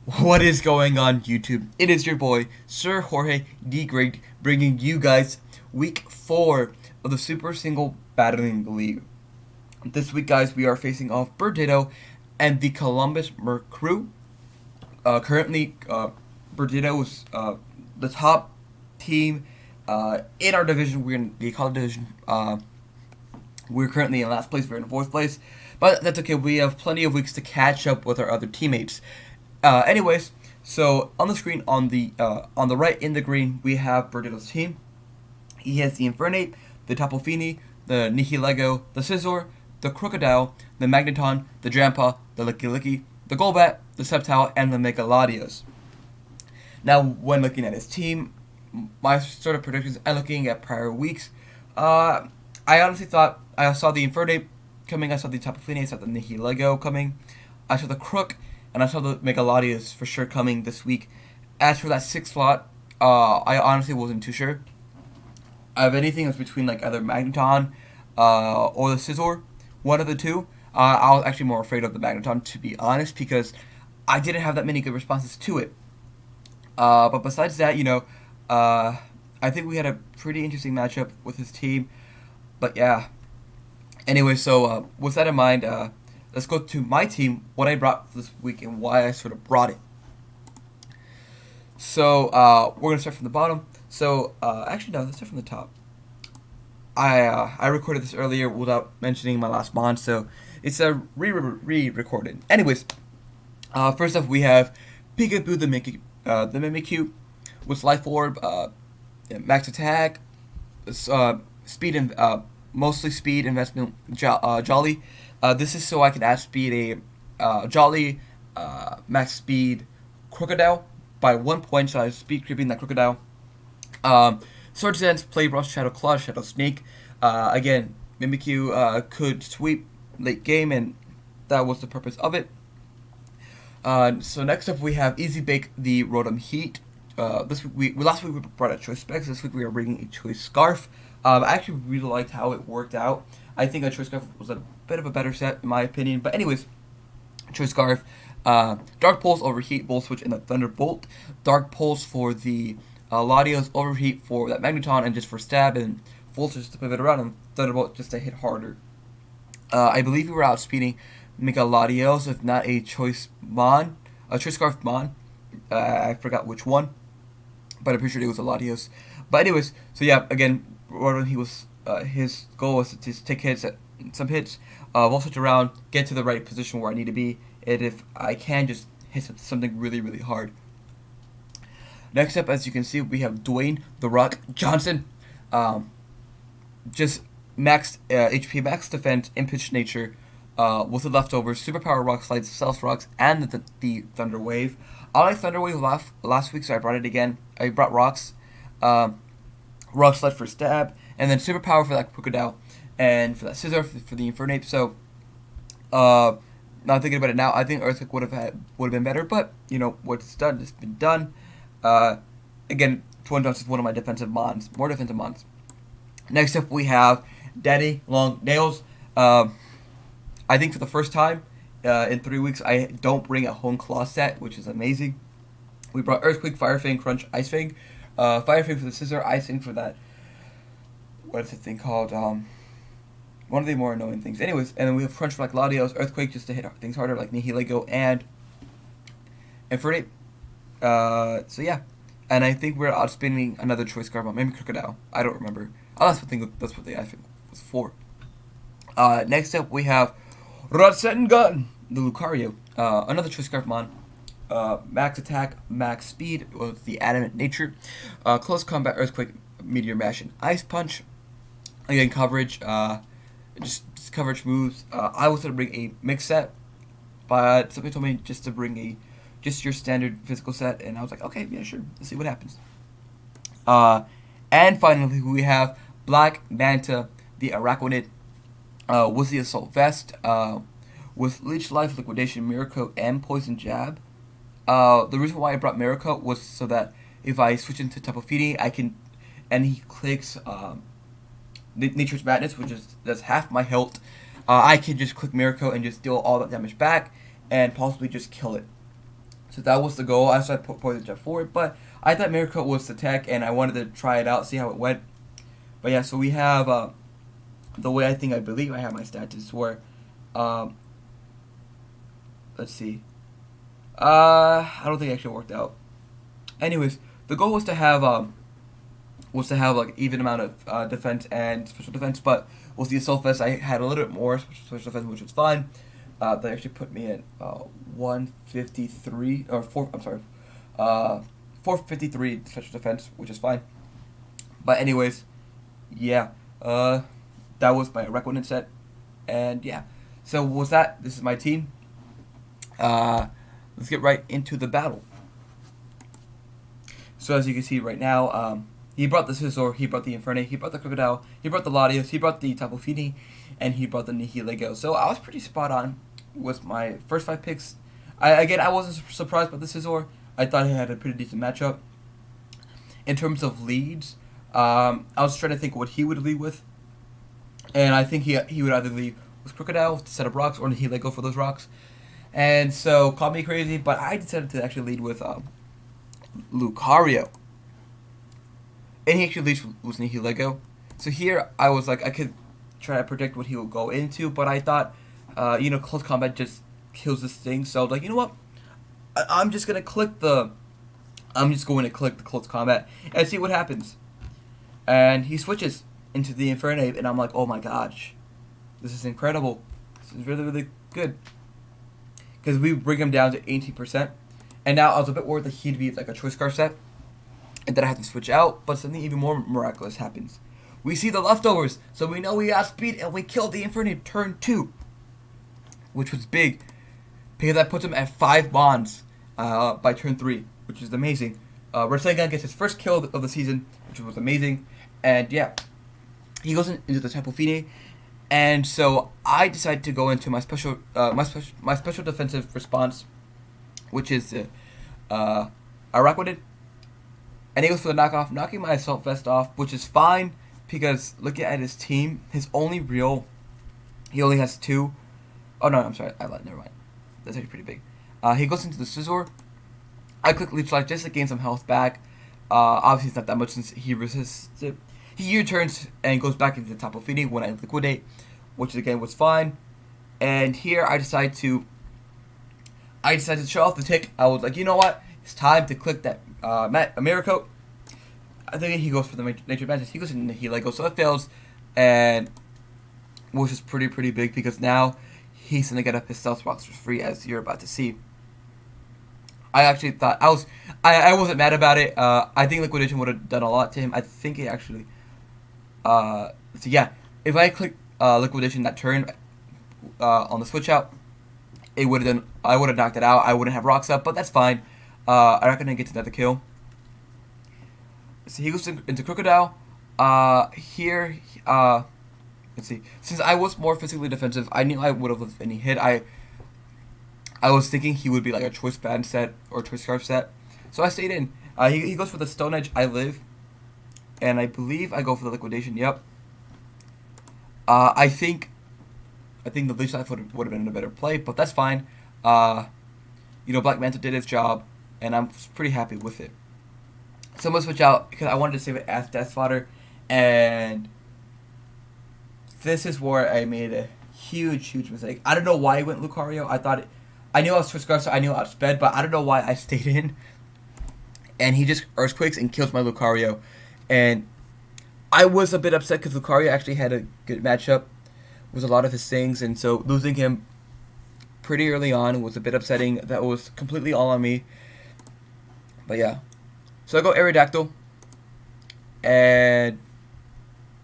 What is going on, YouTube? It is your boy, Sir Jorge D. Great, bringing you guys week 4 of the Super Single Battling League. This week, guys, we are facing off Birdido and the Columbus Merkrews. Currently, Birdido is the top team in our division. We're in the Akala division. We're currently in last place. We're in 4th place. But that's okay. We have plenty of weeks to catch up with our other teammates. Anyways, so on the screen on the right in the green we have Birdido's team. He has the Infernape, the Tapu Fini, the Nihilego, the Scizor, the Crocodile, the Magneton, the Drampa, the Licky Licky, the Golbat, the Sceptile, and the Megalodios. Now, when looking at his team, my sort of predictions and looking at prior weeks, I honestly thought I saw the Infernape coming, I saw the Tapu Fini, I saw the Nihilego coming, I saw the Crook, and I saw the Megalodios for sure coming this week. As for that 6th slot, I honestly wasn't too sure. If anything, it was between like either Magneton or the Scizor, one of the two. I was actually more afraid of the Magneton, to be honest, because I didn't have that many good responses to it. But besides that, I think we had a pretty interesting matchup with his team. But yeah. Anyway, so with that in mind, let's go to my team, what I brought this week and why I sort of brought it. So we're gonna start from the bottom. So actually no, let's start from the top. I recorded this earlier without mentioning my last bond, so it's a re-recorded. Anyways, first up we have Peekaboo the Mimikyu with Life Orb, max attack, speed and mostly speed investment. Jolly. This is so I can outspeed a Jolly max speed Crocodile by 1 point, so I speed creeping that Crocodile. Sword Dance, Play Rough, Shadow Claw, Shadow Sneak. Again, Mimikyu could sweep late game, and that was the purpose of it. So next up we have Easy Bake the Rotom Heat. Last week we brought a Choice Specs. This week we are bringing a Choice Scarf. I actually really liked how it worked out. I think a Choice Scarf was a bit of a better set in my opinion. But anyways, Choice Scarf, Dark Pulse, Overheat, Volt Switch, and the Thunderbolt. Dark Pulse for the Latios, Overheat for that Magneton, and just for stab, and Volt Switch to pivot around, and Thunderbolt just to hit harder. I believe we were outspeeding Megalodios, if not a Choice Scarf Mon. I forgot which one, but I'm pretty sure it was a Latios. But anyways, so yeah, again, he was his goal was to just take some hits, Volt Switch around, get to the right position where I need to be, and if I can, just hit something really, really hard. Next up, as you can see, we have Dwayne The Rock Johnson. Just max HP, max defense, Impinch Nature, with the leftovers, Superpower Rock Slides, Stealth Rocks, and the Thunder Wave. I like Thunder Wave last week, so I brought it again. I brought Rocks, Rock Slide for stab, and then Superpower for that Crocodile, and for that Scizor for the Infernape. So, not thinking about it now, I think Earthquake would have been better, but what's done has been done. Again, Twin Dance is one of my more defensive mons. Next up, we have Daddy Long Nails. I think for the first time in 3 weeks, I don't bring a Hone Claw set, which is amazing. We brought Earthquake, Fire Fang, Crunch, Ice Fang. Fire Fang for the Scizor, Ice Fang for that. What is the thing called? One of the more annoying things. Anyways, and then we have Crunch for like Latios, Earthquake just to hit things harder, like Nihilego and Infernape. So yeah, and I think we're outspinning another Choice Scarf, maybe Crocodile. I don't remember. Oh, that's what the I think was for. Next up we have Rasengan, the Lucario, another Choice Scarf mon. Max attack, max speed with the adamant nature, close combat, Earthquake, Meteor Mash, and Ice Punch. Again, coverage, just coverage moves. I was gonna bring a mix set, but somebody told me just to bring just your standard physical set, and I was like, okay, yeah, sure, let's see what happens. And finally, we have Black Manta, the Araquanid, with the Assault Vest, with Leech Life, Liquidation, Mirror Coat, and Poison Jab. The reason why I brought Mirror Coat was so that if I switch into Tapu Fini, I can, and he clicks Nature's Madness, which that's half my health, I can just click Mirror Coat and just deal all that damage back, and possibly just kill it. So that was the goal. I started poison jet forward, but I thought Miracle was the tech, and I wanted to try it out, see how it went. But yeah, so we have the way I believe I have my stats is where, let's see. I don't think it actually worked out. Anyways, the goal was to have like even amount of defense and special defense, but with the assault vest I had a little bit more special defense, which was fine. They actually put me at 153 or 4. I'm sorry, 453 special defense, which is fine. But anyways, yeah, that was my reckoning set, and yeah. So was that? This is my team. Let's get right into the battle. So as you can see right now, he brought the Scizor, he brought the Infernape, he brought the Crocodile, he brought the Latios, he brought the Tapu Fini, and he brought the Nihilego. So I was pretty spot on with my first 5 picks. I wasn't surprised by the Scizor. I thought he had a pretty decent matchup. In terms of leads, I was trying to think what he would lead with, and I think he would either lead with Crocodile to set up rocks or Nihilego for those rocks. And so, call me crazy, but I decided to actually lead with Lucario. And he actually leads with Nihilego. So here, I was like, I could try to predict what he would go into, but I thought, close combat just kills this thing. So I was like, you know what? I'm just going to click the close combat and see what happens. And he switches into the Infernape, and I'm like, oh my gosh. This is incredible. This is really, really good. Because we bring him down to 18%. And now I was a bit worried that he'd be like a Choice Scarf set, and that I have to switch out, but something even more miraculous happens. We see the leftovers, so we know we got speed, and we killed the Infernape turn 2. Which was big, because that puts him at 5 bonds by turn 3, which is amazing. Rasengan gets his first kill of the season, which was amazing. And yeah, he goes into the Tapu Fini. And so I decided to go into my special defensive response, which is Araquanid. And he goes for the knockoff, knocking my assault vest off, which is fine because looking at his team, he only has 2. Oh no, I'm sorry, I lied. Never mind. That's actually pretty big. He goes into the Scizor. I click Leech Life just to gain some health back. Obviously, it's not that much since he resists it. He U-turns and goes back into the Tapu Fini when I liquidate, which again was fine. And here I decided to show off the tick. I was like, you know what? It's time to click that Miracle. I think he goes for the Nature Magic. He goes into Nihilego, so it fails, and which is pretty big because now he's gonna get up his Stealth Rocks for free, as you're about to see. I actually thought I wasn't mad about it. I think liquidation would have done a lot to him. I think it actually. So yeah, if I click liquidation that turn on the switch out, it would have done. I would have knocked it out. I wouldn't have rocks up, but that's fine. I reckon I get another kill. So he goes into Crocodile. Here, let's see. Since I was more physically defensive, I knew I would have lived any hit. I was thinking he would be like a Choice Band set or Choice Scarf set, so I stayed in. He goes for the Stone Edge. I live, and I believe I go for the liquidation. Yep. I think the Leech Life would have been a better play, but that's fine. Black Manta did his job, and I'm pretty happy with it. So I'm gonna switch out because I wanted to save it as death fodder, and this is where I made a huge mistake. I don't know why I went Lucario. I knew I was Twist Scarf, so I knew I was sped, but I don't know why I stayed in. And he just Earthquakes and kills my Lucario. And I was a bit upset because Lucario actually had a good matchup with a lot of his things, and so losing him pretty early on was a bit upsetting. That was completely all on me. But yeah. So I go Aerodactyl. And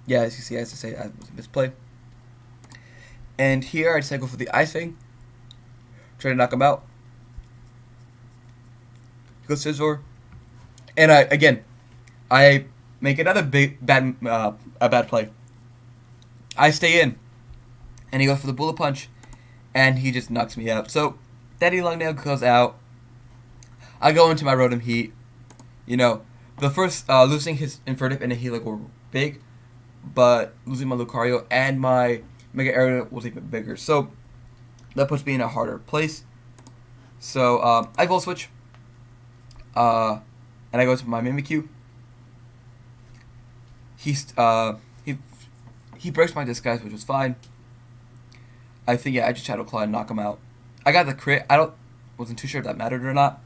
yeah, as you see, as I say, I was a misplay. And here I decided to go for the Ice Fang. Try to knock him out. Go Scizor. And I make another bad play. I stay in. And he goes for the Bullet Punch. And he just knocks me out. So, Daddy Longnail goes out. I go into my Rotom Heat. The first, losing his Infernape and Nihilego were big. But losing my Lucario and my Mega Area was even bigger. So, that puts me in a harder place. So, I Volt Switch. And I go to my Mimikyu. He's he breaks my disguise, which was fine. I think I just Shadow Claw and knock him out. I got the crit. Wasn't too sure if that mattered or not.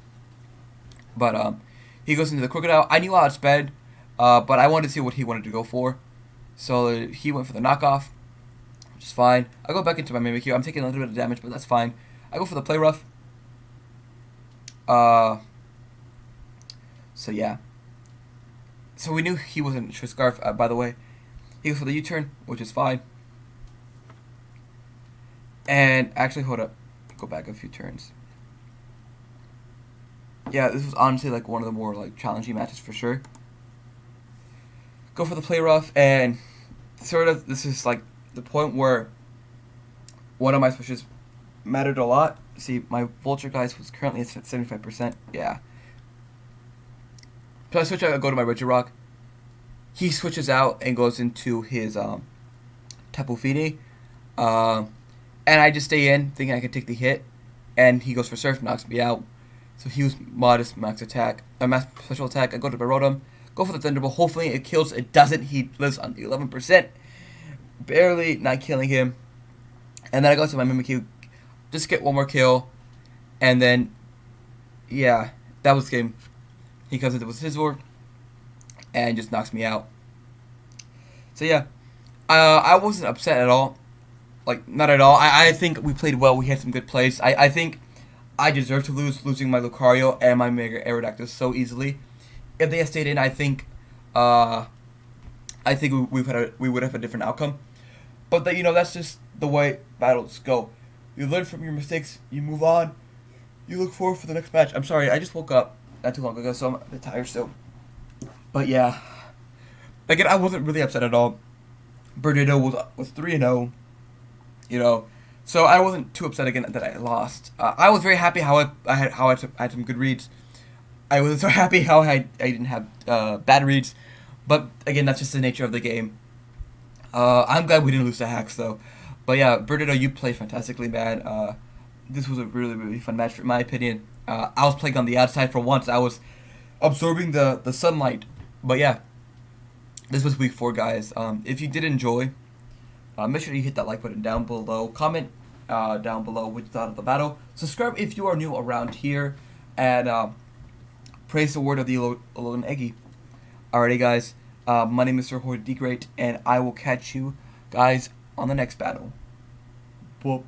But he goes into the Crocodile. I knew I outsped, but I wanted to see what he wanted to go for. So he went for the knockoff, which is fine. I go back into my Mimikyu. I'm taking a little bit of damage, but that's fine. I go for the Play Rough. So yeah. So we knew he wasn't Scarf, by the way. He goes for the U-turn, which is fine. And actually, hold up. Go back a few turns. Yeah, this was honestly like one of the more like challenging matches for sure. Go for the Play Rough, and sort of this is like the point where one of my switches mattered a lot. See, my Vulture guys was currently at 75%. Yeah. So I switch out, I go to my Regirock. He switches out and goes into his Tapu Fini. And I just stay in, thinking I can take the hit. And he goes for Surf, knocks me out. So he was modest max attack, max special attack. I go to Birdido, go for the Thunderbolt. Hopefully it kills. It doesn't. He lives on the 11%. Barely not killing him. And then I go to my Mimikyu, just get one more kill. And then, yeah, that was the game. He comes into with his Scizor and just knocks me out. So yeah, I wasn't upset at all. Like, not at all. I think we played well. We had some good plays. I think I deserve to losing my Lucario and my Mega Aerodactyl so easily. If they had stayed in, I think we would have a different outcome. But that's just the way battles go. You learn from your mistakes. You move on. You look forward for the next match. I'm sorry, I just woke up not too long ago, so I'm a bit tired still. But yeah, again, I wasn't really upset at all. Birdido was 3-0. So I wasn't too upset again that I lost. I was very happy how I had some good reads. I was so happy how I didn't have bad reads. But again, that's just the nature of the game. I'm glad we didn't lose to Hacks though. But yeah, Birdido, you played fantastically, man. This was a really, really fun match, in my opinion. I was playing on the outside for once. I was absorbing the sunlight. But yeah, this was week 4, guys. If you did enjoy, make sure you hit that like button down below. Comment down below what you thought of the battle. Subscribe if you are new around here. And praise the word of the San Ant Eggy. Alrighty, guys. My name is Sir Horde D Great, and I will catch you guys on the next battle. Boop.